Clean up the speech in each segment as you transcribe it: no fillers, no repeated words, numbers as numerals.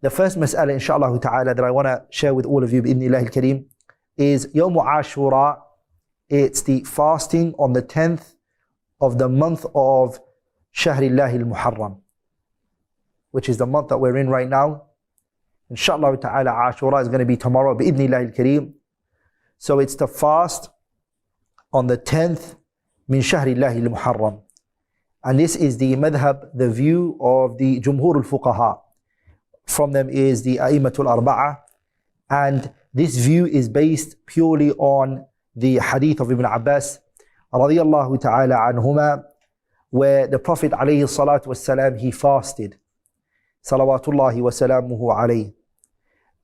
The first mas'ala, inshallah ta'ala, that I want to share with all of you, bi'idhnillahi al-kareem, is Yawm Ashura. It's the fasting on the 10th of the month of Shahrillahi al-Muharram, which is the month that we're in right now. Inshallah ta'ala, Ashura is going to be tomorrow, bi'idhnillahi al-kareem. So it's the fast on the 10th min Shahrillahi al-Muharram. And this is the madhab, the view of the Jumhur al-Fuqaha. From them is the A'immatul Arba'ah. And this view is based purely on the hadith of Ibn Abbas radiyallahu ta'ala anhuma, where the Prophet alayhi salatu wassalam, he fasted, salawatullahi wa salamuhu alayhi,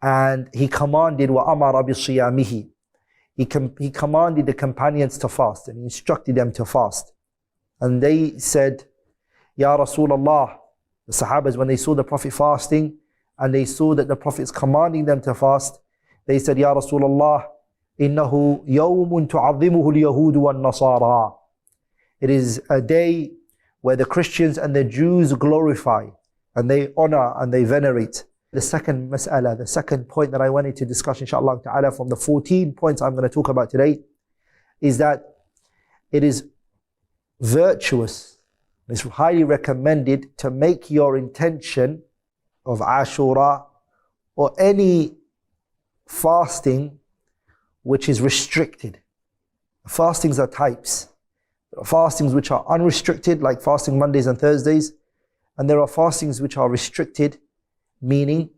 and he commanded wa amara bi siyamihi. He commanded the companions to fast, and he instructed them to fast. And they said, Ya Rasulullah, the Sahabas, when they saw the Prophet fasting and they saw that the Prophet is commanding them to fast, they said, Ya Rasulullah, innahu yawmun tu'azzimuhu al-yahudu wal-nasara. It is a day where the Christians and the Jews glorify and they honor and they venerate. The second mas'ala, the second point that I wanted to discuss, inshallah ta'ala, from the 14 points I'm going to talk about today, is that it is virtuous, it's highly recommended to make your intention of Ashura or any fasting which is restricted. Fastings are types. There are fastings which are unrestricted, like fasting Mondays and Thursdays, and there are fastings which are restricted, meaning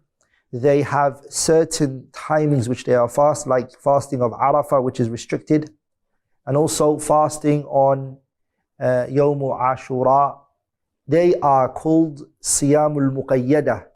they have certain timings which they are fast, like fasting of Arafah, which is restricted, and also fasting on Yawm Ashura. They are called Siyamul Muqayyadah.